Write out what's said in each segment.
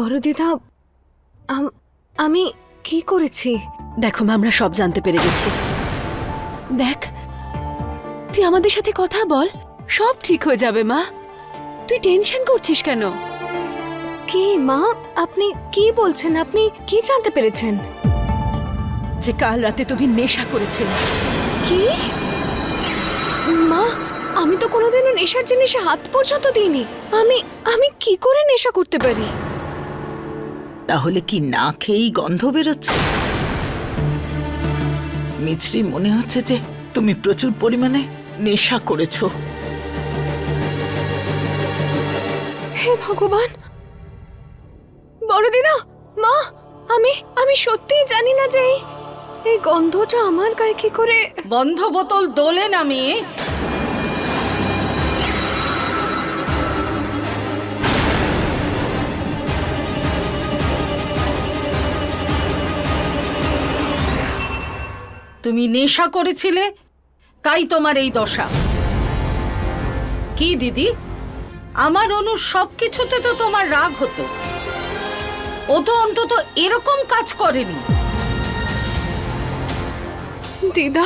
বড় দিদা, আমি কি করেছি? দেখো মা, আমরা সব জানতে পেরে গেছি। দেখ, তুই আমাদের সাথে কথা বল, সব ঠিক হয়ে যাবে মা। তুই টেনশন করছিস কেন? কি মা, আপনি কি বলছেন? আপনি কি জানতে পেরেছেন? যে কাল রাতে তুমি নেশা করেছিলে। কি? মা, আমি তো কোনোদিনও নেশার জিনিসে হাত পর্যন্ত দিইনি। আমি কি করে নেশা করতে পারি? তাহলে কি না খেয়েই গন্ধ বেরোচ্ছে? মিছরি, মনে হচ্ছে যে তুমি প্রচুর পরিমাণে নেশা করেছো। হে ভগবান! বড় দিদা, মা, আমি সত্যিই জানি না যে এই গন্ধটা আমার গায়ে কি করে। বন্ধ বোতল দোলেন আমি। তুমি নেশা করেছিলে, তাই তোমার এই দশা। কি দিদি, আমার অনু সবকিছুতে তো তোমার রাগ হতো, ও তো অন্তত এরকম কাজ করেনি। দিদা,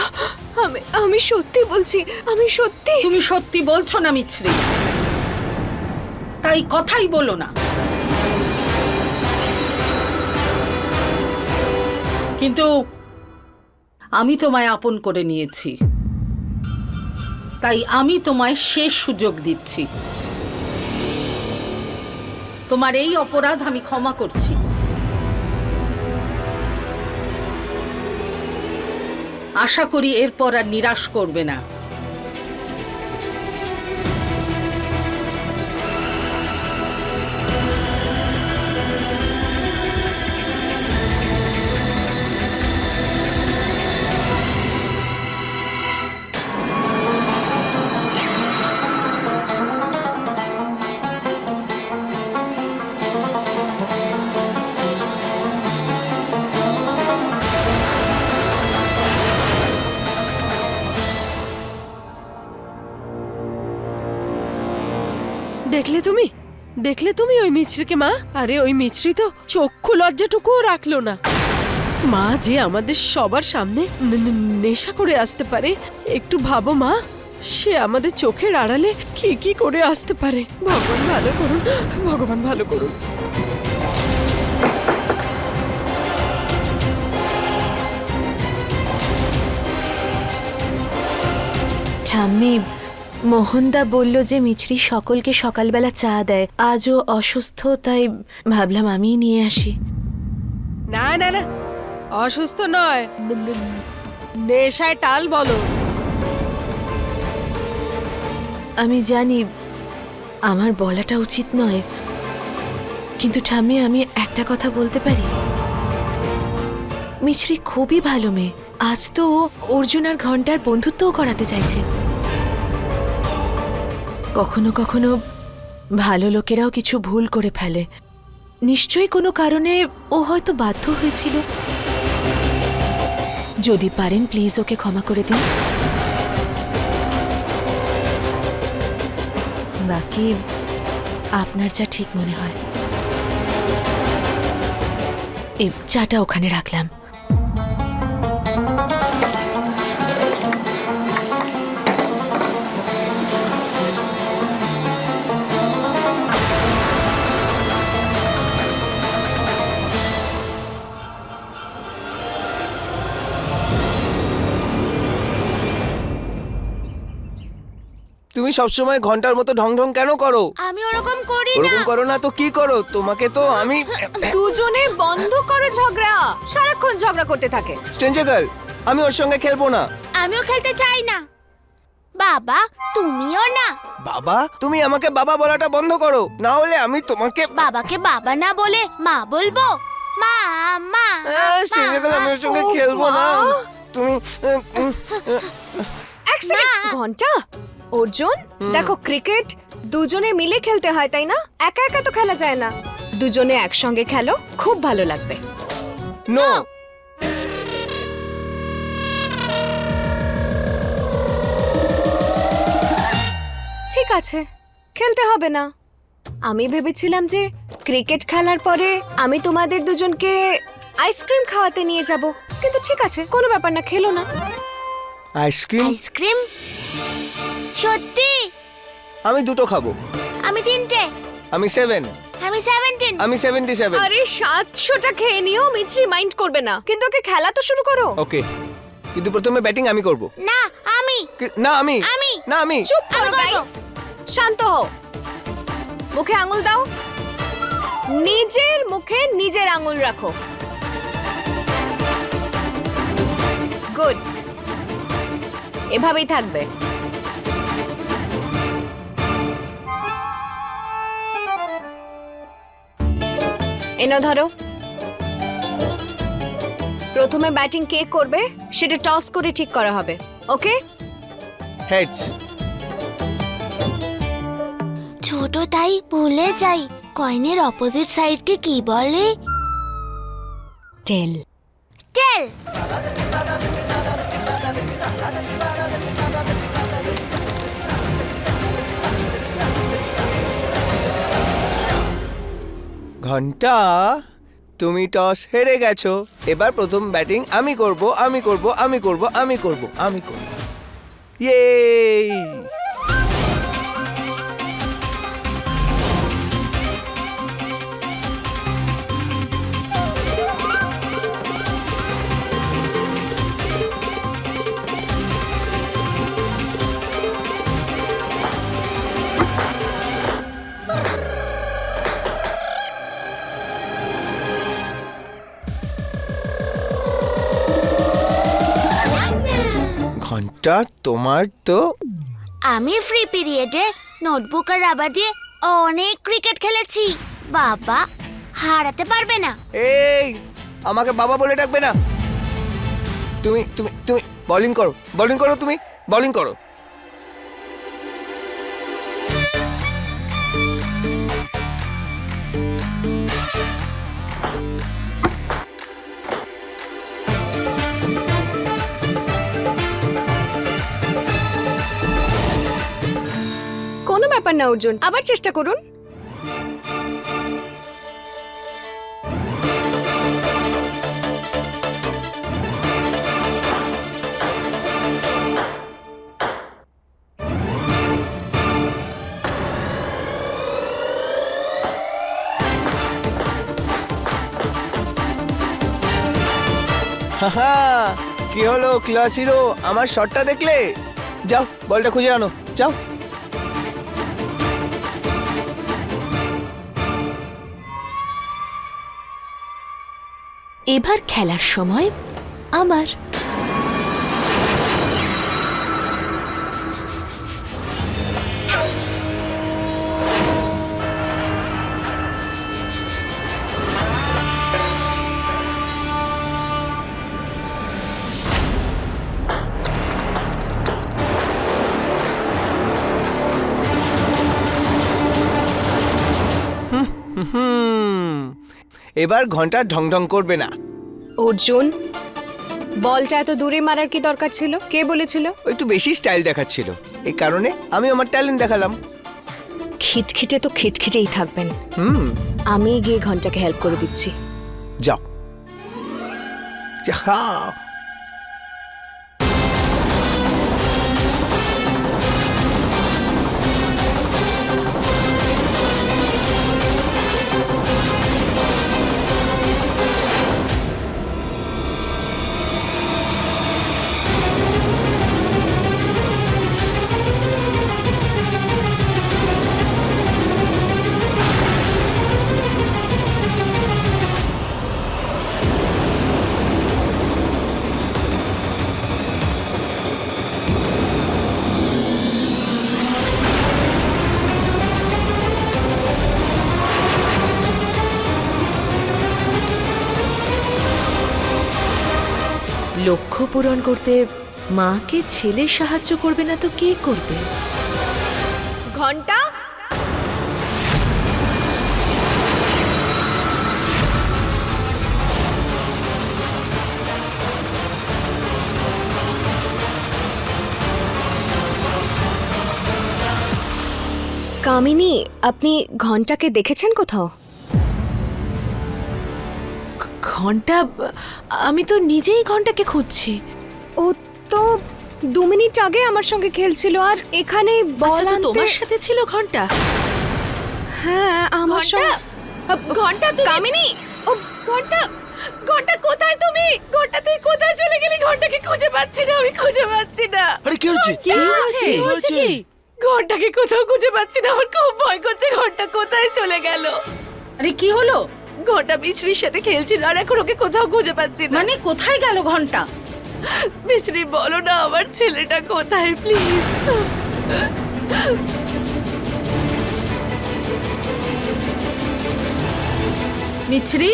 আমি সত্যি বলছি, আমি সত্যি। তুমি সত্যি বলছো না মিছরি, তাই কথাই বলো না। কিন্তু আমি তোমায় আপন করে নিয়েছি, তাই আমি তোমায় শেষ সুযোগ দিচ্ছি। তোমার এই অপরাধ আমি ক্ষমা করছি। আশা করি এরপর আর নিরাশ করবে না। দেখলে তুমি ওই মিছরিকে মা? আরে ওই মিছরি তো চক্ষু লজ্জাটুকুও রাখলো না। মা যে আমাদের সবার সামনে নেশা করে আসতে পারে, একটু ভাবো মা, সে আমাদের চোখের আড়ালে কি কি করে আসতে পারে। ভগবান ভালো করুন, ভগবান ভালো করুন। ঠাম্মি, মোহনদা বলল যে মিছরি সকলকে সকালবেলা চা দেয়। আজও অসুস্থ, তাই ভাবলাম আমিই নিয়ে আসি। না না না, অসুস্থ নয়, নেশায় টাল বলো। আমি জানি আমার বলাটা উচিত নয়, কিন্তু ঠাম্মি, আমি একটা কথা বলতে পারি? মিছরি খুবই ভালো মেয়ে। আজ তো ও অর্জুন আর ঘন্টার বন্ধুত্বও করাতে চাইছে। কখনো কখনো ভালো লোকেরাও কিছু ভুল করে ফেলে। নিশ্চয়ই কোনো কারণে ও হয়তো বাধ্য হয়েছিল। যদি পারেন প্লিজ ওকে ক্ষমা করে দিন। বাকি আপনার যা ঠিক মনে হয়। এই চাটা ওখানে রাখলাম। তুমি সবসময় ঘন্টার মতো ঢং ঢং কেন করো? আমি ওরকম করি না। ওরকম করো না তো কি করো? তোমাকে তো আমি দুজনে বন্ধ করো ঝগড়া, সারাক্ষণ ঝগড়া করতে থাকে। স্ট্রেঞ্জার গার্ল, আমি ওর সঙ্গে খেলবো না। আমিও খেলতে চাই না। বাবা, তুমিও না। বাবা, তুমি আমাকে বাবা বলাটা বন্ধ করো, না হলে আমি তোমাকে বাবাকে বাবা না বলে মা বলবো। মা মা। স্ট্রেঞ্জার গার্ল, আমি ওর সঙ্গে খেলবো না। তুমি এক সেকেন্ড। ঘন্টা, অর্জুন, দেখো ক্রিকেট দুজনে মিলে খেলতে হয়, তাই না? একা একা তো খেলা যায় না। দুজনে একসঙ্গে খেলো, খুব ভালো লাগবে। নো। ঠিক আছে, খেলতে হবে না। আমি ভেবেছিলাম যে ক্রিকেট খেলার পরে আমি তোমাদের দুজনকে আইসক্রিম খাওয়াতে নিয়ে যাব, কিন্তু ঠিক আছে, কোনো ব্যাপার না, খেলো না। আইসক্রিম? আইসক্রিম? সত্যি? আমি 2টো খাবো। আমি 3টে। আমি 7। আমি 17। আমি 77। আরে 700টা খেয়ে নিও, মিত্রি মাইন্ড করবে না, কিন্তু ওকে খেলা তো শুরু করো। ওকে, কিন্তু প্রথমে ব্যাটিং আমি করব। না আমি। না আমি। আমি। না আমি। চুপ করো আমি করবো। গাইস, শান্ত হও। মুখে আঙুল দাও, নিজের মুখে নিজের আঙুল রাখো। গুড, এভাবেই থাকবে। এনো ধরো। প্রথমে ব্যাটিং কে করবে সেটা টস করে ঠিক করা হবে, ওকে? হেডস। ছোট তাই ভুলে যাই, কয়েনের অপোজিট সাইডকে কি বলে? টেল। টেল। ঘন্টা, তুমি টস হেরে গেছো। এবার প্রথম ব্যাটিং আমি করব, আমি করব, আমি করব, আমি করব, আমি করব। ইয়ে! ঘন্টা, তোমার তো আমি ফ্রি পিরিয়ডে নোটবুক আর রাবার দিয়ে অনেক ক্রিকেট খেলেছি। বাবা হারাতে পারবে না। এই, আমাকে বাবা বলে ডাকবে না। তুমি তুমি তুমি বোলিং করো, বোলিং করো, তুমি বোলিং করো। কোনো ব্যাপার না অর্জুন, আবার চেষ্টা করুন। হাহা, কি হলো ক্লাস হিরো, আমার শটটা দেখলে? যাও বলটা খুঁজে আনো, যাও। এবার খেলার সময় আমার। এবার ঘন্টা ঢং ঢং করবে না। অর্জুন, বলটা এত দূরে মারার কি দরকার ছিল? কে বলেছিল? ও একটু বেশি স্টাইল দেখাচ্ছিল, এই কারণে আমি আমার ট্যালেন্ট দেখালাম। খিটখিটে তো খিটখিটেই থাকবেন। আমি গিয়ে ঘন্টাকে হেল্প করে দিচ্ছি। যাও। যাও। লক্ষ্য পূরণ করতে মাকে ছেলে সাহায্য করবে না তো কে করবে? ঘন্টা, কামিনী, আপনি ঘন্টাকে দেখেছেন কোথাও? ঘন্টা? আমি তো নিজেই ঘন্টাকে খুঁজছি। ও তো 2 মিনিট আগে আমার সঙ্গে খেলছিল আর এখানে বল আচ্ছা, তো আনতে- তোমার সাথে ছিল ঘন্টা? হ্যাঁ, আমার সঙ্গে। ঘন্টা কামিনী, ও ঘন্টা, ঘন্টা কোথায় তুমি? ঘন্টা তুই কোথায় চলে গেলি? ঘন্টাকে খুঁজে পাচ্ছি না, আমি খুঁজে পাচ্ছি না। আরে কি হচ্ছে? কি হয়েছে? কি? ঘন্টাকে কোথাও খুঁজে পাচ্ছি না, আমার খুব ভয় করছে। ঘন্টা কোথায় চলে গেল? আরে কি হলো? ঘন্টা মিছরির সাথে খেলছিল আর এখন ওকে কোথাও খুঁজে পাচ্ছি না। মানে কোথায় গেল ঘন্টা? মিছরি, বলো না আমার ছেলেটা কোথায়, প্লিজ। মিছরি,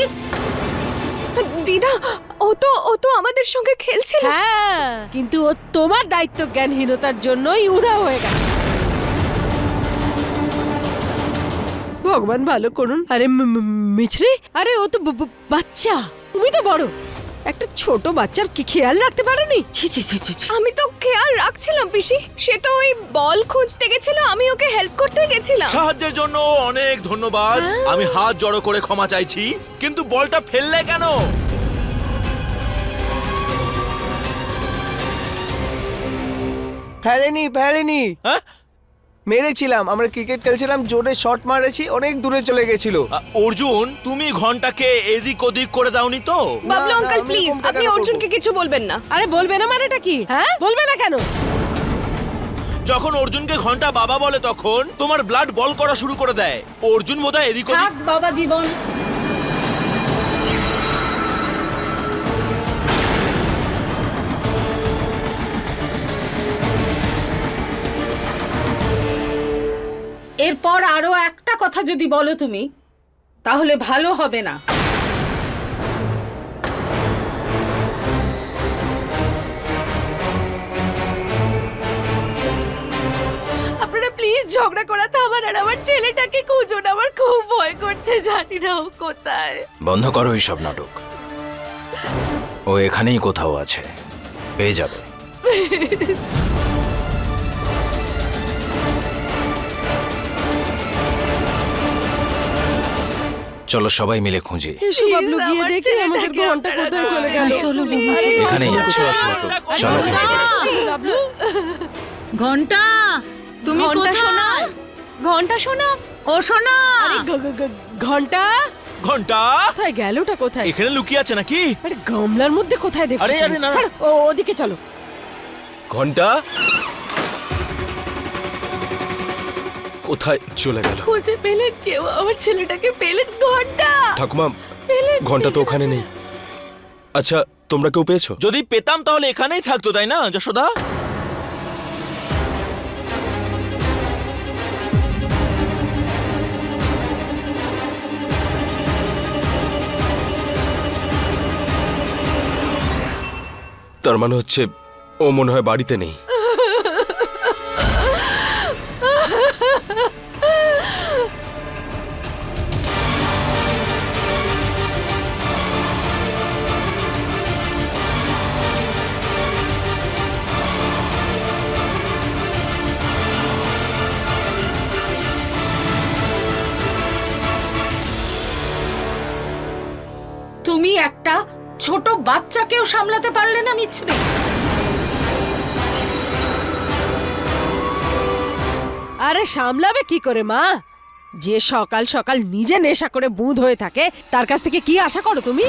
দিদা, ও তো আমাদের সঙ্গে খেলছিল। হ্যাঁ, কিন্তু ও তোমার দায়িত্ব জ্ঞানহীনতার জন্যই উধাও হয়ে গেছে। ভগবান ভালো করুন। আরে মিছরি, আরে ও তো বাচ্চা, তুমি তো বড়। একটা ছোট বাচ্চার কি খেয়াল রাখতে পারোনি? ছি ছি ছি ছি ছি। আমি তো খেয়াল রাখছিলাম পিসি, সে তো ওই বল খুঁজতে গেছিল, আমি ওকে হেল্প করতে গেছিলাম। সাহায্যের জন্য অনেক ধন্যবাদ। আমি হাত জড়ো করে ক্ষমা চাইছি, কিন্তু বলটা ফেললে কেন? ফেলেনি। হ্যাঁ? মেরেছিলাম, আমরা ক্রিকেট খেলছিলাম, জোরে শট মারেছি, অনেক দূরে চলে গেছিল। অর্জুন, তুমি ঘন্টাকে এদিক ওদিক করে দাওনি তো? বাবলু না, আঙ্কেল আমি প্লিজ, এরকমটা আপনি কেন অর্জুনকে করবো? কিছু বলবেন না। আরে বলবে না মানেটা কি? হ্যাঁ, বলবে না কেন? যখন অর্জুনকে ঘন্টা বাবা বলে তখন তোমার ব্লাড বল করা শুরু করে দেয়। অর্জুন বোধহয় এদিক ওদিক। থাক বাবা জীবন। এরপর আরো একটা কথা যদি বলো তুমি, তাহলে ভালো হবে না। আপনারা প্লিজ ঝগড়া করা থামান আর আমার ছেলেটাকে খুঁজুন। আমার খুব ভয় করছে, জানি না ও কোথায়। বন্ধ করো এইসব নাটক। ও এখানেই কোথাও আছে, পেয়ে যাবে। চলো সবাই মিলে খুঁজি। এসো বাবলু, গিয়ে আমার দেখি আমাদের ছেলেটাকে ঘন্টা আপনারা কোথায় চলে খুঁজে গেল। নিন। চলো, বাবু, আরে, এখানেই আছে। চলো খুঁজে বের করি। বাবলু, ঘন্টা, তুমি ঘন্টা শোনা, ঘন্টা শোনা। ও শোনা। আরে ঘন্টা ঘন্টা কোথায় গেলটা? কোথায়? এখানে লুকিয়ে আছে নাকি? আরে গামলার মধ্যে কোথায় দেখছো? আরে, আরে, তুমি? না, না। ছাড়ো, ওদিকে চলো। ঘন্টা কোথায় চলে গেল? খুঁজে পেলেন কেউ আমার ছেলেটাকে? পেলেন? ঘন্টা ঠাকুমা, ঘন্টা তো ওখানে নেই। আচ্ছা, তোমরা কেউ পেয়েছো? যদি পেতাম তাহলে এখানেই থাকতো, তাই না যশোদা? তার মানে হচ্ছে ও মনে হয় বাড়িতে নেই। তুমি একটা ছোট বাচ্চাকেও সামলাতে পারলে না মিছরি? আরে সামলাবে কি করে মা? যে সকাল সকাল নিজে নেশা করে বুঁদ হয়ে থাকে, তার কাছ থেকে কি আশা করো তুমি?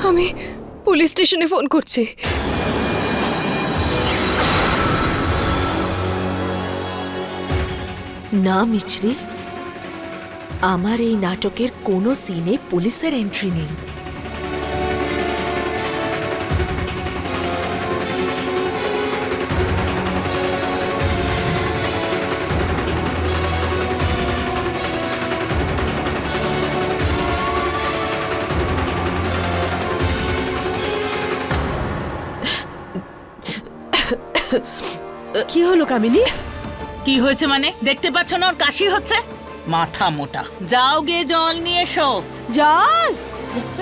আমি পুলিশ স্টেশনে ফোন করছি। না মিছরি, আমার এই নাটকের কোনো সিনে পুলিশের এন্ট্রি নেই। কি হলো কামিনী? কি হয়েছে মানে? দেখতে পাচ্ছ না ওর কাশি হচ্ছে? মাথা মোটা। যাও গে জল নিয়ে এসো। জল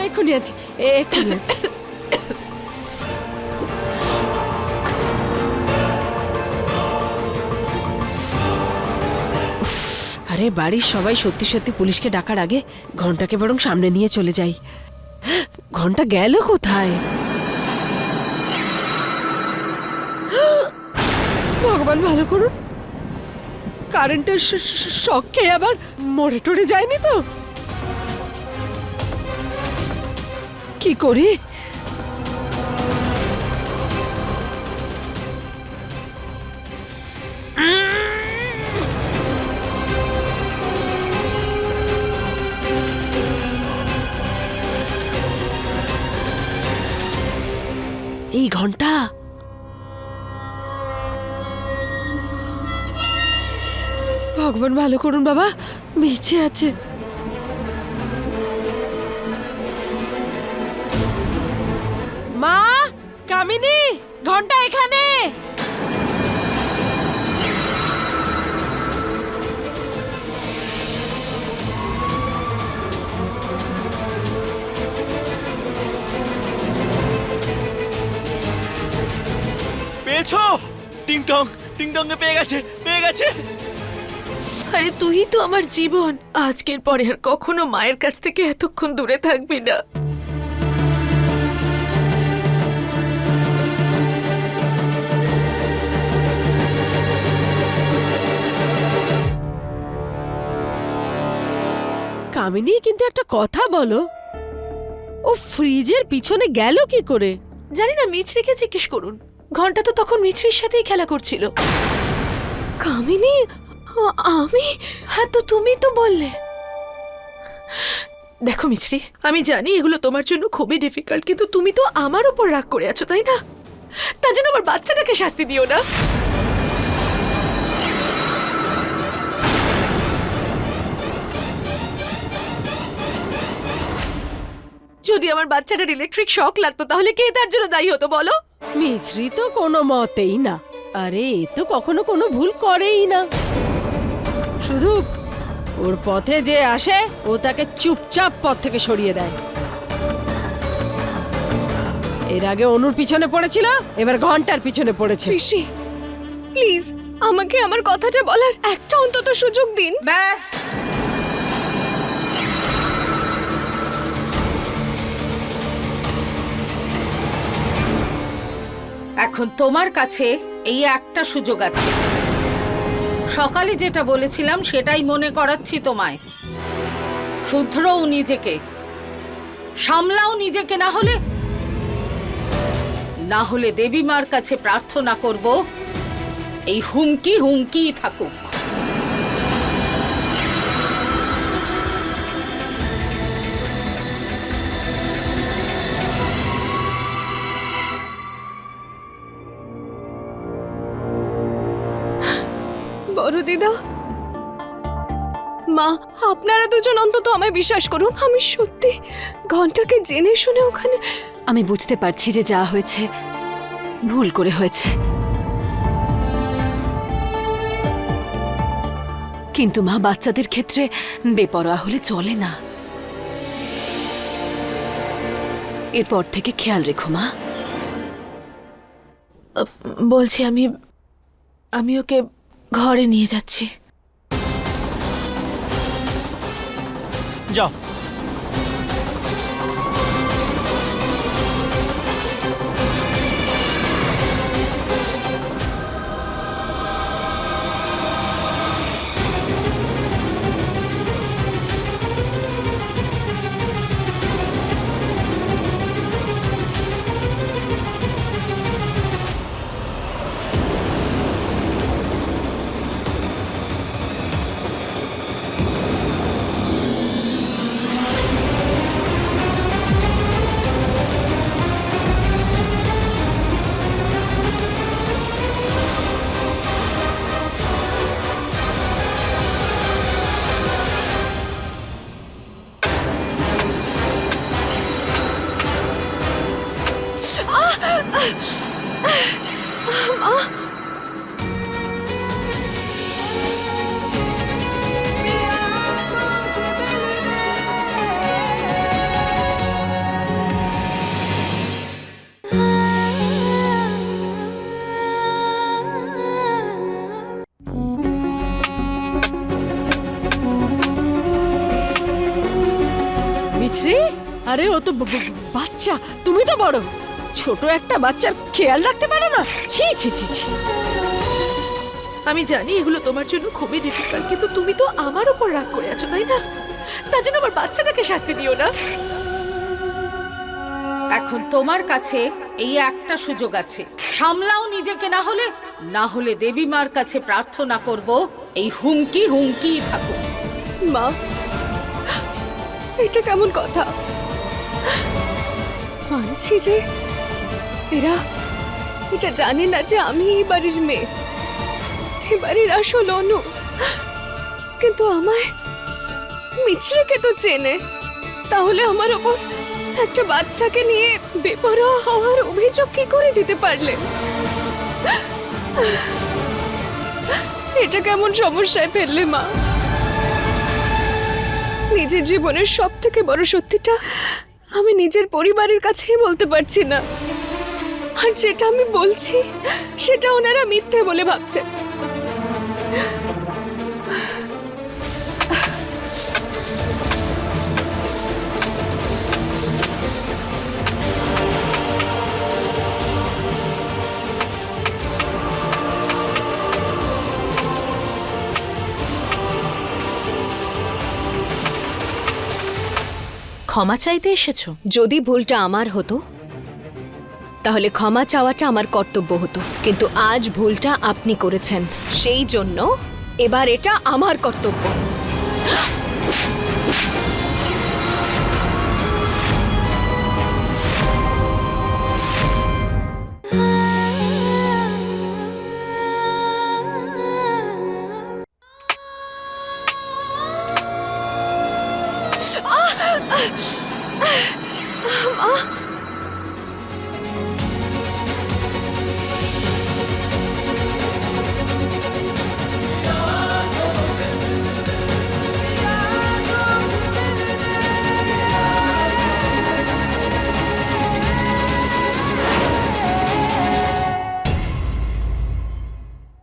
এক্ষুনি আছে, এক্ষুনি আছে। উফ, আরে বাড়ির সবাই সত্যি সত্যি পুলিশকে ডাকার আগে ঘন্টাকে বরং সামনে নিয়ে চলে যাই। ঘন্টা গেল কোথায়? ভগবান ভালো করুন, কারেন্টের শক খেয়ে আবার মরে টরে যায়নি তো? কি করি? এই ঘন্টা ভগবান ভালো করুন বাবা, বেঁচে আছে। মা, কামিনী, ঘন্টা এখানে। পেয়েছো? টিংটং, টিংটংকে পেয়ে গেছে, পেয়ে গেছে। আরে তুই তো আমার জীবন, আজকের পরে আর কখনো মায়ের কাছ থেকে এতক্ষণ দূরে থাকবি না। কামিনী, কিন্তু একটা কথা বলো, ও ফ্রিজের পিছনে গেল কি করে? জানি না, মিছরিকে জিজ্ঞেস করুন। ঘন্টা তো তখন মিছরির সাথেই খেলা করছিল। কামিনী, আমি? হ্যাঁ, তো তুমি তো বললে। দেখো মিছরি, আমি জানি এগুলো তোমার জন্য খুবই ডিফিকাল্ট, কিন্তু তুমি তো আমার উপর রাগ করে আছো, তাই না? তার জন্য আমার বাচ্চাটাকে শাস্তি দিও না। যদি আমার বাচ্চাটার ইলেকট্রিক শক লাগতো তাহলে কে তার জন্য দায়ী হতো বলো? মিছরি তো কোনো মতেই না। আরে এ তো কখনো কোনো ভুল করেই না। শুধু ওর পথে যে আসে ও তাকে চুপচাপ পথ থেকে সরিয়ে দেয়। এর আগে অনুর পিছনে পড়েছিল, এবার ঘন্টার পিছনে পড়েছে। ঋষি, প্লিজ আমাকে আমার কথাটা বলার একটা অন্তত সুযোগ দিন। ব্যাস, এখন তোমার কাছে এই একটা সুযোগ আছে। সকালে যেটা বলেছিলাম সেটাই মনে করাচ্ছি তোমায়। শুধরাও নিজেকে, সামলাও নিজেকে, না হলে দেবী মার কাছে প্রার্থনা করব এই হুমকি হুমকি থাকুক। বড় দিদা, মা, আপনারা দুজন অন্তত আমায় বিশ্বাস করুন। আমি সত্যি ঘন্টাকে জেনে শুনে ওখানে। আমি বুঝতে পারছি যে যা হয়েছে ভুল করে হয়েছে, কিন্তু মা, বাচ্চাদের ক্ষেত্রে বেপরোয়া হলে চলে না। এরপর থেকে খেয়াল রেখো মা। বলছি আমি ওকে ঘরে নিয়ে যাচ্ছি। যাও। আরে ও তো বাচ্চা, তুমি তো বড়, ছোট একটা বাচ্চার খেয়াল রাখতে পারো না? ছি ছি ছি ছি। আমি জানি এগুলো তোমার জন্য খুবই ডিফিকাল্ট, কিন্তু তুমি তো আমার উপর রাগ করে আছো, তাই না? তার জন্য আমার বাচ্চাটাকে শাস্তি দিও না। এখন তোমার কাছে এই একটা সুযোগ আছে, সামলাও নিজেকে, না হলে দেবী মার কাছে প্রার্থনা করব এই হুমকি থাকো। মা, এটা কেমন কথা? মানছি যে এরা এটা জানে না যে আমি এই বাড়ির মেয়ে, এই বাড়ির আসল অনু, কিন্তু আমায় মিছরিকে তো চেনে। তাহলে আমার ওপর একটা বাচ্চাকে নিয়ে বেপরোয়া হওয়ার অভিযোগ কি করে দিতে পারলে? এটা কেমন সমস্যায় ফেললে মা? নিজের জীবনের সব থেকে বড় সত্যিটা আমি নিজের পরিবারের কাছেই বলতে পারছি না, আর যেটা আমি বলছি সেটা ওনারা মিথ্যে বলে ভাবছে। ক্ষমা চাইতে এসেছো? যদি ভুলটা আমার হতো তাহলে ক্ষমা চাওয়াটা আমার কর্তব্য হতো, কিন্তু আজ ভুলটা আপনি করেছেন, সেই জন্য এবার এটা আমার কর্তব্য।